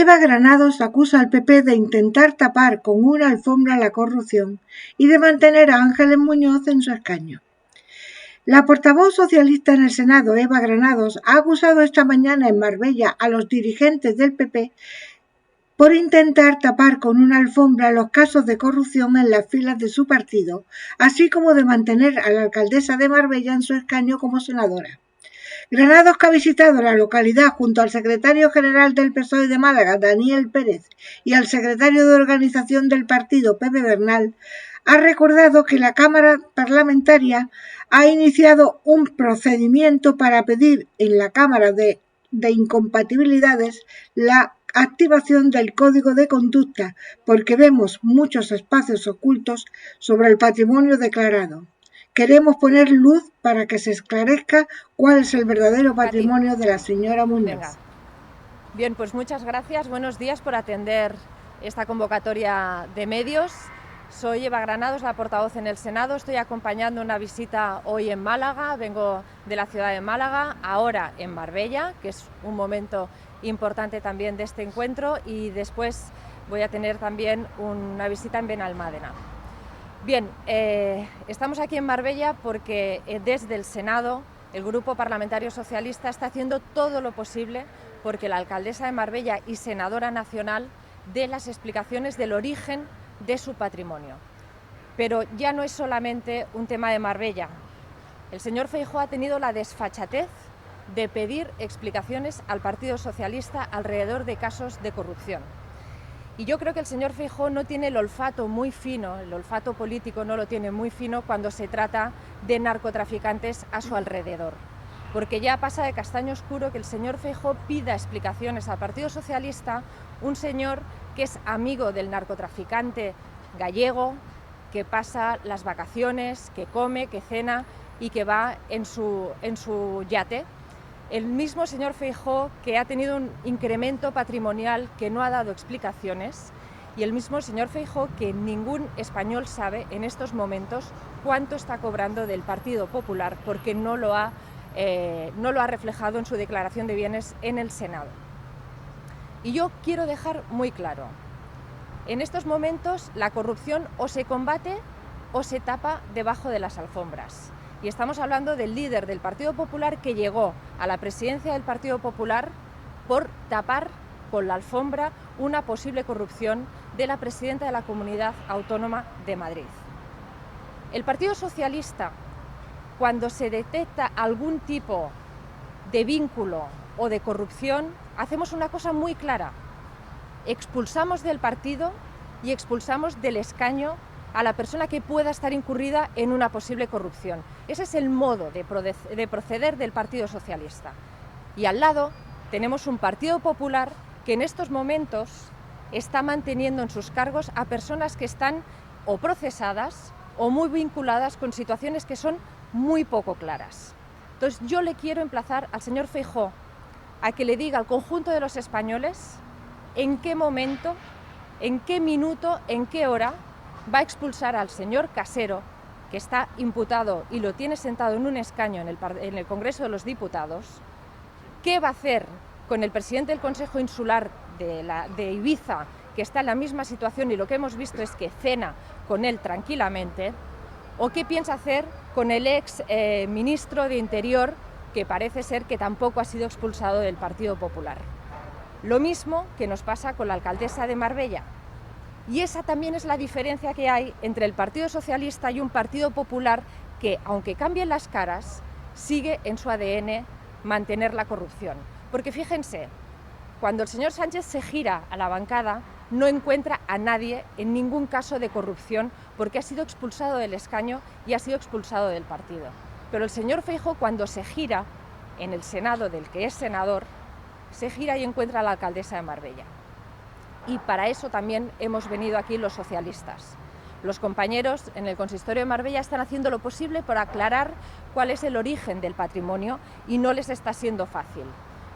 Eva Granados acusa al PP de intentar tapar con una alfombra la corrupción y de mantener a Ángeles Muñoz en su escaño. La portavoz socialista en el Senado, Eva Granados, ha acusado esta mañana en Marbella a los dirigentes del PP por intentar tapar con una alfombra los casos de corrupción en las filas de su partido, así como de mantener a la alcaldesa de Marbella en su escaño como senadora. Granados, que ha visitado la localidad junto al secretario general del PSOE de Málaga, Daniel Pérez, y al secretario de organización del partido, Pepe Bernal, ha recordado que la Cámara Parlamentaria ha iniciado un procedimiento para pedir en la Cámara de Incompatibilidades la activación del Código de Conducta, porque vemos muchos espacios ocultos sobre el patrimonio declarado. Queremos poner luz para que se esclarezca cuál es el verdadero patrimonio de la señora Muñoz. Venga. Bien, pues muchas gracias. Buenos días por atender esta convocatoria de medios. Soy Eva Granados, la portavoz en el Senado. Estoy acompañando una visita hoy en Málaga. Vengo de la ciudad de Málaga, ahora en Marbella, que es un momento importante también de este encuentro, y después voy a tener también una visita en Benalmádena. Bien, estamos aquí en Marbella porque desde el Senado el Grupo Parlamentario Socialista está haciendo todo lo posible porque la alcaldesa de Marbella y senadora nacional dé las explicaciones del origen de su patrimonio. Pero ya no es solamente un tema de Marbella. El señor Feijóo ha tenido la desfachatez de pedir explicaciones al Partido Socialista alrededor de casos de corrupción. Y yo creo que el señor Feijóo no tiene el olfato muy fino, el olfato político no lo tiene muy fino cuando se trata de narcotraficantes a su alrededor. Porque ya pasa de castaño oscuro que el señor Feijóo pida explicaciones al Partido Socialista, un señor que es amigo del narcotraficante gallego, que pasa las vacaciones, que come, que cena y que va en su yate. El mismo señor Feijóo que ha tenido un incremento patrimonial que no ha dado explicaciones, y el mismo señor Feijóo que ningún español sabe en estos momentos cuánto está cobrando del Partido Popular porque no lo ha reflejado en su declaración de bienes en el Senado. Y yo quiero dejar muy claro, en estos momentos la corrupción o se combate o se tapa debajo de las alfombras. Y estamos hablando del líder del Partido Popular que llegó a la presidencia del Partido Popular por tapar con la alfombra una posible corrupción de la presidenta de la Comunidad Autónoma de Madrid. El Partido Socialista, cuando se detecta algún tipo de vínculo o de corrupción, hacemos una cosa muy clara: expulsamos del partido y expulsamos del escaño a la persona que pueda estar incurrida en una posible corrupción. Ese es el modo de proceder del Partido Socialista. Y al lado tenemos un Partido Popular que en estos momentos está manteniendo en sus cargos a personas que están o procesadas o muy vinculadas con situaciones que son muy poco claras. Entonces yo le quiero emplazar al señor Feijóo a que le diga al conjunto de los españoles en qué momento, en qué minuto, en qué hora va a expulsar al señor Casero, que está imputado y lo tiene sentado en un escaño en el Congreso de los Diputados. ¿Qué va a hacer con el presidente del Consejo Insular de Ibiza, que está en la misma situación y lo que hemos visto es que cena con él tranquilamente? ¿O qué piensa hacer con el ex ministro de Interior, que parece ser que tampoco ha sido expulsado del Partido Popular? Lo mismo que nos pasa con la alcaldesa de Marbella. Y esa también es la diferencia que hay entre el Partido Socialista y un Partido Popular que, aunque cambien las caras, sigue en su ADN mantener la corrupción. Porque fíjense, cuando el señor Sánchez se gira a la bancada, no encuentra a nadie en ningún caso de corrupción porque ha sido expulsado del escaño y ha sido expulsado del partido. Pero el señor Feijóo, cuando se gira en el Senado, del que es senador, se gira y encuentra a la alcaldesa de Marbella. Y para eso también hemos venido aquí los socialistas. Los compañeros en el consistorio de Marbella están haciendo lo posible por aclarar cuál es el origen del patrimonio y no les está siendo fácil.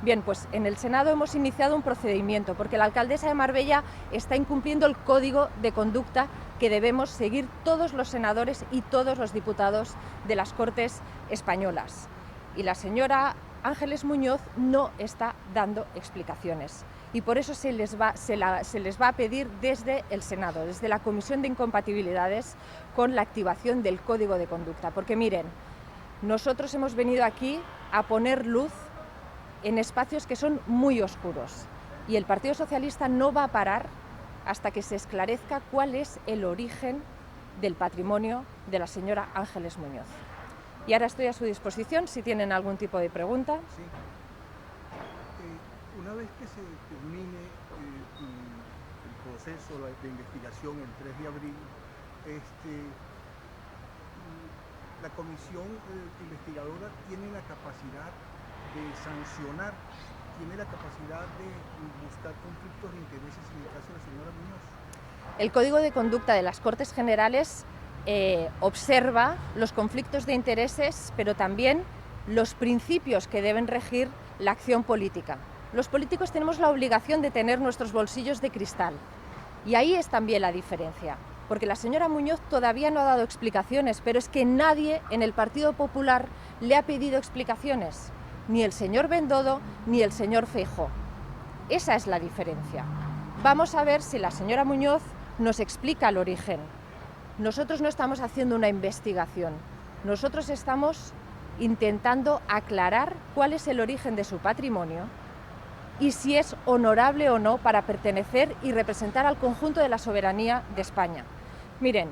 Bien, pues en el Senado hemos iniciado un procedimiento porque la alcaldesa de Marbella está incumpliendo el código de conducta que debemos seguir todos los senadores y todos los diputados de las Cortes españolas. Y la señora Ángeles Muñoz no está dando explicaciones. y por eso se les va a pedir desde el Senado, desde la Comisión de Incompatibilidades, con la activación del Código de Conducta. Porque miren, nosotros hemos venido aquí a poner luz en espacios que son muy oscuros y el Partido Socialista no va a parar hasta que se esclarezca cuál es el origen del patrimonio de la señora Ángeles Muñoz. Y ahora estoy a su disposición si tienen algún tipo de pregunta. Sí. Una vez que se termine el proceso de investigación el 3 de abril, la comisión investigadora tiene la capacidad de sancionar, tiene la capacidad de buscar conflictos de intereses en el caso de la señora Muñoz. El Código de Conducta de las Cortes Generales observa los conflictos de intereses, pero también los principios que deben regir la acción política. Los políticos tenemos la obligación de tener nuestros bolsillos de cristal y ahí es también la diferencia, porque la señora Muñoz todavía no ha dado explicaciones, pero es que nadie en el Partido Popular le ha pedido explicaciones, ni el señor Bendodo ni el señor Feijóo. Esa es la diferencia. Vamos a ver si la señora Muñoz nos explica el origen. Nosotros no estamos haciendo una investigación, nosotros estamos intentando aclarar cuál es el origen de su patrimonio y si es honorable o no para pertenecer y representar al conjunto de la soberanía de España. Miren,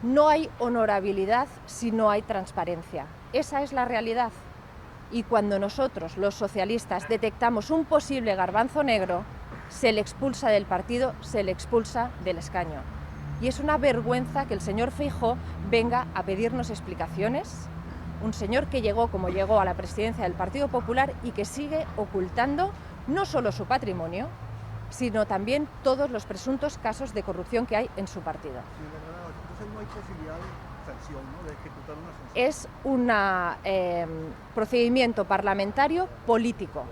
no hay honorabilidad si no hay transparencia. Esa es la realidad. Y cuando nosotros, los socialistas, detectamos un posible garbanzo negro, se le expulsa del partido, se le expulsa del escaño. Y es una vergüenza que el señor Feijóo venga a pedirnos explicaciones, un señor que llegó como llegó a la presidencia del Partido Popular y que sigue ocultando no solo su patrimonio, sino también todos los presuntos casos de corrupción que hay en su partido. Entonces no hay posibilidad de sanción, ¿no? De ejecutar una sanción. Es un procedimiento parlamentario político.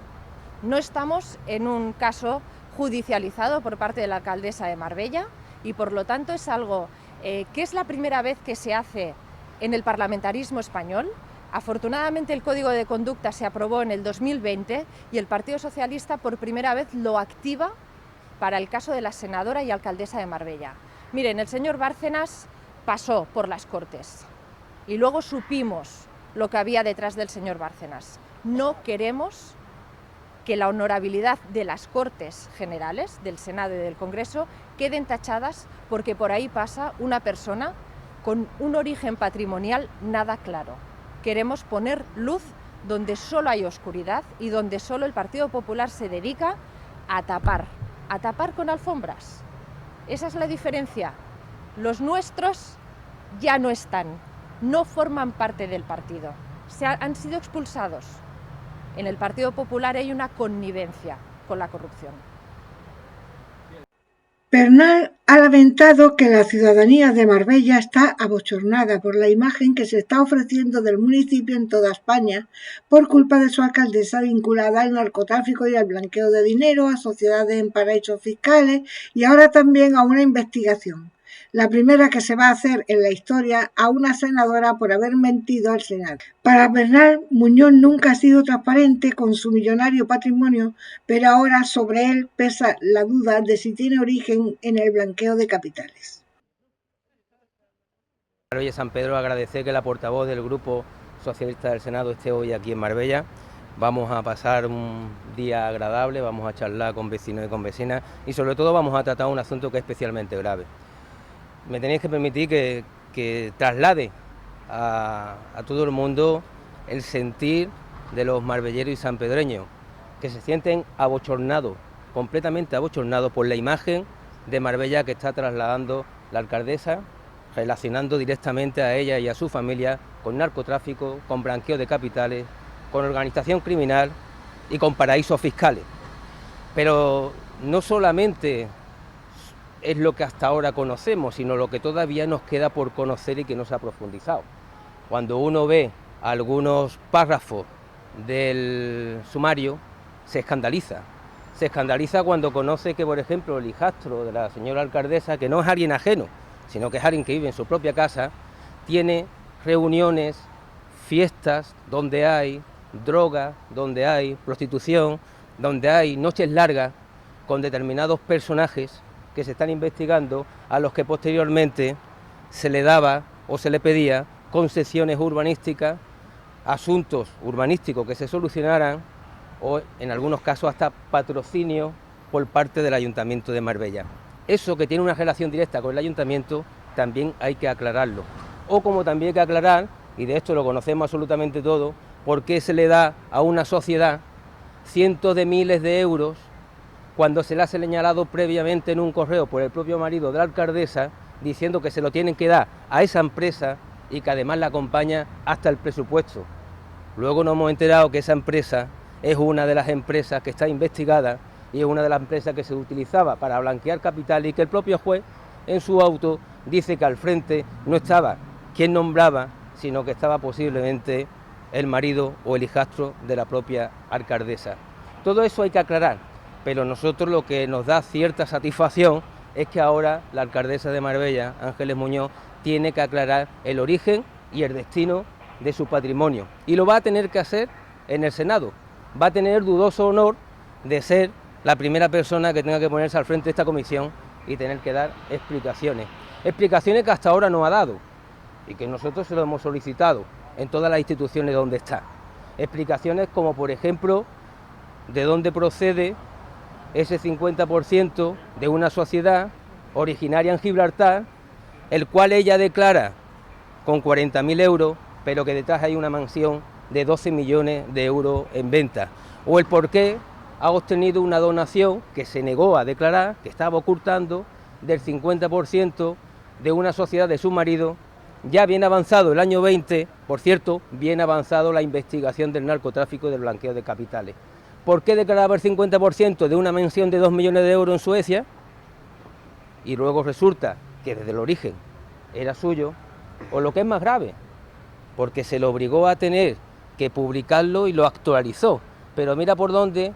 No estamos en un caso judicializado por parte de la alcaldesa de Marbella y por lo tanto es algo que es la primera vez que se hace en el parlamentarismo español. Afortunadamente el Código de Conducta se aprobó en el 2020 y el Partido Socialista por primera vez lo activa para el caso de la senadora y alcaldesa de Marbella. Miren, el señor Bárcenas pasó por las Cortes y luego supimos lo que había detrás del señor Bárcenas. No queremos que la honorabilidad de las Cortes Generales, del Senado y del Congreso, queden tachadas porque por ahí pasa una persona con un origen patrimonial nada claro. Queremos poner luz donde solo hay oscuridad y donde solo el Partido Popular se dedica a tapar con alfombras. Esa es la diferencia. Los nuestros ya no están, no forman parte del partido, han sido expulsados. En el Partido Popular hay una connivencia con la corrupción. Bernal ha lamentado que la ciudadanía de Marbella está abochornada por la imagen que se está ofreciendo del municipio en toda España por culpa de su alcaldesa vinculada al narcotráfico y al blanqueo de dinero, a sociedades en paraísos fiscales y ahora también a una investigación, la primera que se va a hacer en la historia a una senadora por haber mentido al Senado. Para Bernal, Muñoz nunca ha sido transparente con su millonario patrimonio, pero ahora sobre él pesa la duda de si tiene origen en el blanqueo de capitales. Oye, San Pedro, agradecer que la portavoz del Grupo Socialista del Senado esté hoy aquí en Marbella. Vamos a pasar un día agradable, vamos a charlar con vecinos y con vecinas y sobre todo vamos a tratar un asunto que es especialmente grave. Me tenéis que permitir que traslade a todo el mundo el sentir de los marbelleros y sanpedreños, que se sienten abochornados, completamente abochornados por la imagen de Marbella que está trasladando la alcaldesa, relacionando directamente a ella y a su familia con narcotráfico, con blanqueo de capitales, con organización criminal y con paraísos fiscales. Pero no solamente es lo que hasta ahora conocemos, sino lo que todavía nos queda por conocer y que no se ha profundizado. Cuando uno ve algunos párrafos del sumario, se escandaliza. Se escandaliza cuando conoce que, por ejemplo, el hijastro de la señora alcaldesa, que no es alguien ajeno, sino que es alguien que vive en su propia casa, tiene reuniones, fiestas donde hay droga, donde hay prostitución, donde hay noches largas, con determinados personajes que se están investigando, a los que posteriormente se le daba o se le pedía concesiones urbanísticas, asuntos urbanísticos que se solucionaran o en algunos casos hasta patrocinio por parte del Ayuntamiento de Marbella. Eso, que tiene una relación directa con el Ayuntamiento, también hay que aclararlo. O como también hay que aclarar, y de esto lo conocemos absolutamente todo, por qué se le da a una sociedad cientos de miles de euros cuando se le ha señalado previamente en un correo por el propio marido de la alcaldesa, diciendo que se lo tienen que dar a esa empresa y que además la acompaña hasta el presupuesto. Luego nos hemos enterado que esa empresa es una de las empresas que está investigada y es una de las empresas que se utilizaba para blanquear capital, y que el propio juez en su auto dice que al frente no estaba quien nombraba, sino que estaba posiblemente el marido o el hijastro de la propia alcaldesa. Todo eso hay que aclarar, pero nosotros lo que nos da cierta satisfacción es que ahora la alcaldesa de Marbella, Ángeles Muñoz, tiene que aclarar el origen y el destino de su patrimonio, y lo va a tener que hacer en el Senado. Va a tener el dudoso honor de ser la primera persona que tenga que ponerse al frente de esta comisión y tener que dar explicaciones que hasta ahora no ha dado y que nosotros se lo hemos solicitado en todas las instituciones donde está. Explicaciones como, por ejemplo, de dónde procede ese 50% de una sociedad originaria en Gibraltar, el cual ella declara con 40.000 euros, pero que detrás hay una mansión de 12 millones de euros en venta, o el por qué ha obtenido una donación que se negó a declarar, que estaba ocultando, del 50% de una sociedad de su marido, ya bien avanzado el año 20, por cierto, bien avanzado la investigación del narcotráfico y del blanqueo de capitales. ¿Por qué declaraba el 50% de una mansión de 2 millones de euros en Suecia? Y luego resulta que desde el origen era suyo, o lo que es más grave, porque se lo obligó a tener que publicarlo y lo actualizó. Pero mira por dónde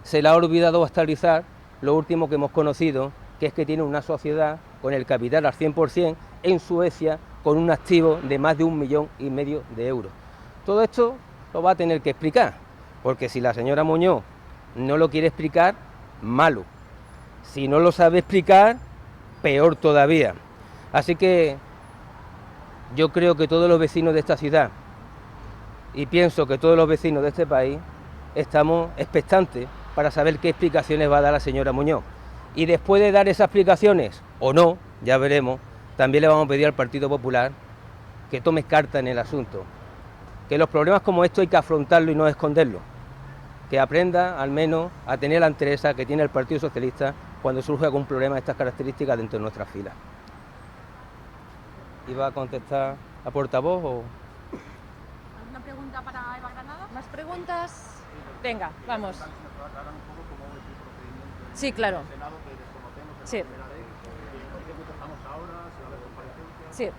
se le ha olvidado actualizar lo último que hemos conocido, que es que tiene una sociedad con el capital al 100% en Suecia, con un activo de más de 1,5 millones de euros. Todo esto lo va a tener que explicar, porque si la señora Muñoz no lo quiere explicar, malo. Si no lo sabe explicar, peor todavía. Así que yo creo que todos los vecinos de esta ciudad, y pienso que todos los vecinos de este país, estamos expectantes para saber qué explicaciones va a dar la señora Muñoz. Y después de dar esas explicaciones, o no, ya veremos, también le vamos a pedir al Partido Popular que tome carta en el asunto. Que los problemas como estos hay que afrontarlo y no esconderlo. Que aprenda al menos a tener la entereza que tiene el Partido Socialista cuando surge algún problema de estas características dentro de nuestras filas. ¿Iba a contestar a portavoz o...? ¿Alguna pregunta para Eva Granados? ¿Más preguntas? Venga, vamos. Sí, claro. Sí. Sí.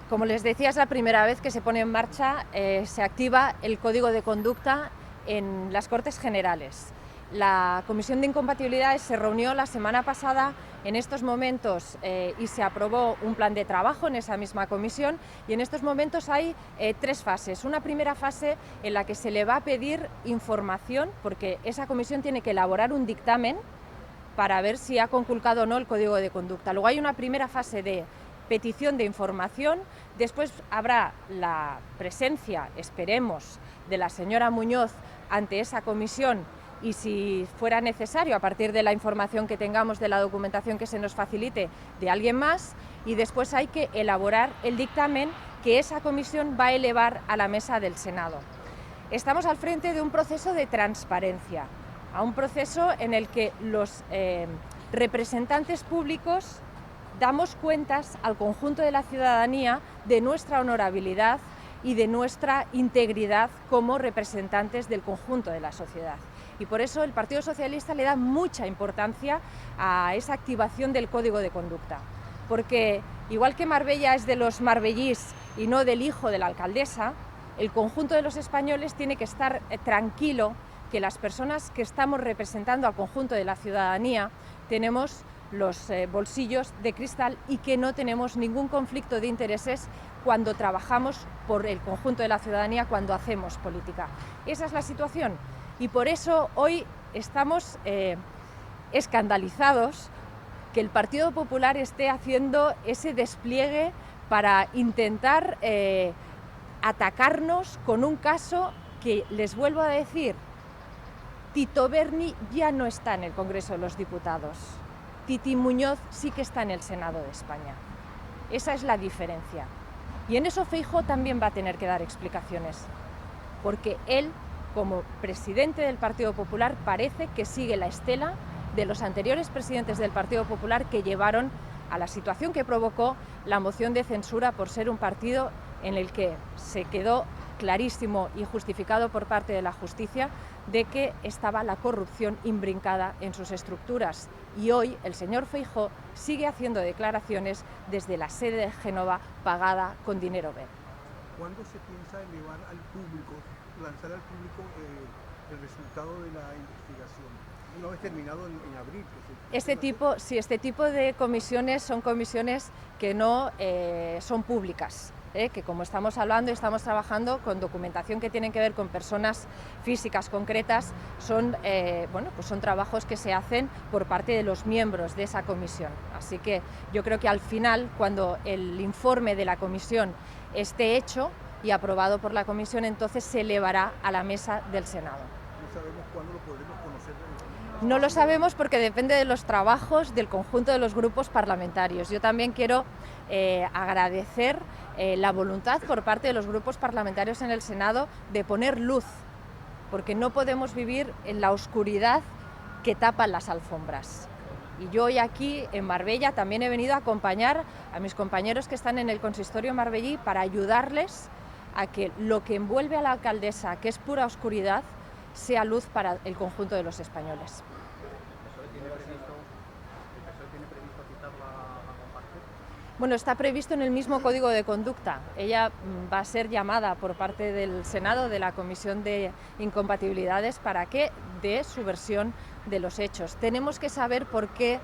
Como les decía, es la primera vez que se pone en marcha, se activa el Código de Conducta en las Cortes Generales. La Comisión de Incompatibilidades se reunió la semana pasada en estos momentos y se aprobó un plan de trabajo en esa misma comisión, y en estos momentos hay 3 fases. Una primera fase en la que se le va a pedir información, porque esa comisión tiene que elaborar un dictamen para ver si ha conculcado o no el Código de Conducta. Luego hay una primera fase de petición de información, después habrá la presencia, esperemos, de la señora Muñoz ante esa comisión, y si fuera necesario, a partir de la información que tengamos, de la documentación que se nos facilite, de alguien más, y después hay que elaborar el dictamen que esa comisión va a elevar a la mesa del Senado. Estamos al frente de un proceso de transparencia, a un proceso en el que los representantes públicos damos cuentas al conjunto de la ciudadanía de nuestra honorabilidad y de nuestra integridad como representantes del conjunto de la sociedad. Y por eso el Partido Socialista le da mucha importancia a esa activación del Código de Conducta, porque igual que Marbella es de los marbellís y no del hijo de la alcaldesa, el conjunto de los españoles tiene que estar tranquilo que las personas que estamos representando al conjunto de la ciudadanía tenemos los bolsillos de cristal y que no tenemos ningún conflicto de intereses cuando trabajamos por el conjunto de la ciudadanía, cuando hacemos política. Esa es la situación, y por eso hoy estamos escandalizados que el Partido Popular esté haciendo ese despliegue para intentar atacarnos con un caso que, les vuelvo a decir, Tito Berni ya no está en el Congreso de los Diputados. Titi Muñoz sí que está en el Senado de España. Esa es la diferencia. Y en eso Feijóo también va a tener que dar explicaciones, porque él, como presidente del Partido Popular, parece que sigue la estela de los anteriores presidentes del Partido Popular que llevaron a la situación que provocó la moción de censura por ser un partido en el que se quedó clarísimo y justificado por parte de la justicia de que estaba la corrupción imbrincada en sus estructuras. Y hoy el señor Feijóo sigue haciendo declaraciones desde la sede de Génova pagada con dinero verde. ¿Cuándo se piensa elevar al público, lanzar al público el resultado de la investigación? Una vez terminado en abril. Este tipo de comisiones son comisiones que no son públicas. Que como estamos hablando y estamos trabajando con documentación que tienen que ver con personas físicas concretas, son trabajos que se hacen por parte de los miembros de esa comisión. Así que yo creo que al final, cuando el informe de la comisión esté hecho y aprobado por la comisión, entonces se elevará a la mesa del Senado. ¿No sabemos cuándo lo podremos conocer? No lo sabemos porque depende de los trabajos del conjunto de los grupos parlamentarios. Yo también quiero agradecer la voluntad por parte de los grupos parlamentarios en el Senado de poner luz, porque no podemos vivir en la oscuridad que tapan las alfombras. Y yo hoy aquí en Marbella también he venido a acompañar a mis compañeros que están en el consistorio marbellí para ayudarles a que lo que envuelve a la alcaldesa, que es pura oscuridad, sea luz para el conjunto de los españoles. Bueno, está previsto en el mismo Código de Conducta. Ella va a ser llamada por parte del Senado, de la Comisión de Incompatibilidades, para que dé su versión de los hechos. Tenemos que saber por qué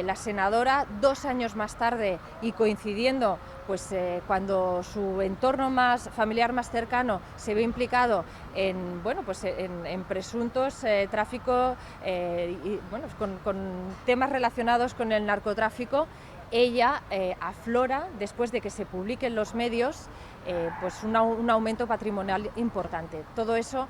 la senadora, 2 años más tarde y coincidiendo cuando su entorno familiar más cercano se ve implicado en presuntos tráfico con temas relacionados con el narcotráfico, ella aflora, después de que se publique en los medios, un aumento patrimonial importante. Todo eso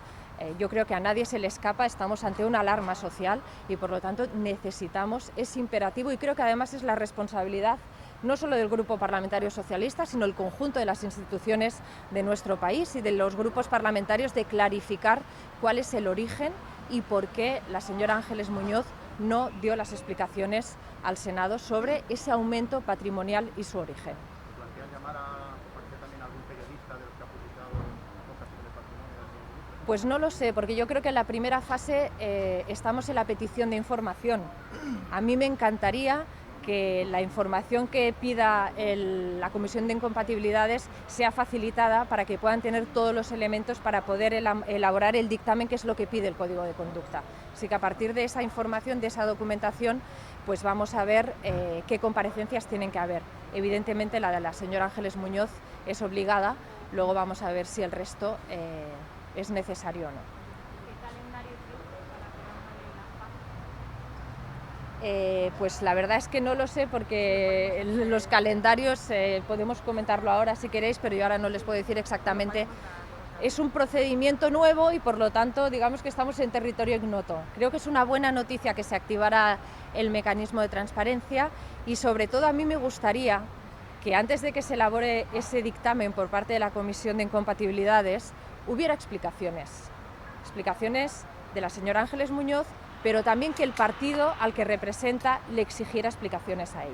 yo creo que a nadie se le escapa, estamos ante una alarma social y por lo tanto necesitamos, es imperativo, y creo que además es la responsabilidad no solo del Grupo Parlamentario Socialista, sino el conjunto de las instituciones de nuestro país y de los grupos parlamentarios, de clarificar cuál es el origen y por qué la señora Ángeles Muñoz no dio las explicaciones al Senado sobre ese aumento patrimonial y su origen. ¿Plantean llamar a algún periodista de los que ha publicado cosas sobre el patrimonio? Pues no lo sé, porque yo creo que en la primera fase estamos en la petición de información. A mí me encantaría que la información que pida la Comisión de Incompatibilidades sea facilitada para que puedan tener todos los elementos para poder elaborar el dictamen, que es lo que pide el Código de Conducta. Así que a partir de esa información, de esa documentación, pues vamos a ver qué comparecencias tienen que haber. Evidentemente la de la señora Ángeles Muñoz es obligada, luego vamos a ver si el resto es necesario o no. Pues la verdad es que no lo sé, porque los calendarios podemos comentarlo ahora si queréis, pero yo ahora no les puedo decir exactamente. Es un procedimiento nuevo y por lo tanto digamos que estamos en territorio ignoto. Creo que es una buena noticia que se activara el mecanismo de transparencia y sobre todo a mí me gustaría que antes de que se elabore ese dictamen por parte de la Comisión de Incompatibilidades hubiera explicaciones de la señora Ángeles Muñoz, pero también que el partido al que representa le exigiera explicaciones a ella.